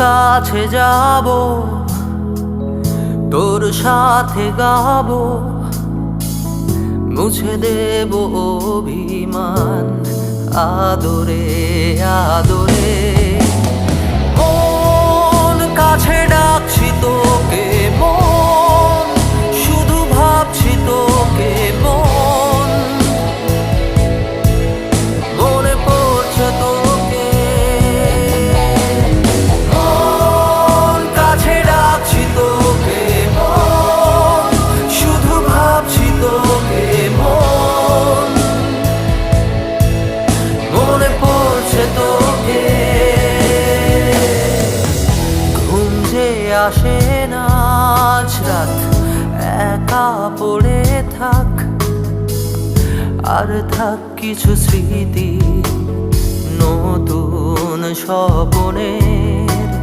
কাছে যাব, তোর সাথে গাবো, মুছে দেব অভিমান আদরে আদরে। মন কাছে ডাকছি তোকে, মন শুধু ভাবছি তোকে, মন মনে পড়ছে তোকে। মন কাছে ডাকছি তোকে, মন শুধু ভাবছি তোকে, মন মনে পড়ছে তোকে। ঘুম যে আসে না আজ রাত, একা পড়ে থাক, আর থাক কিছু স্মৃতি নতুন স্বপনে।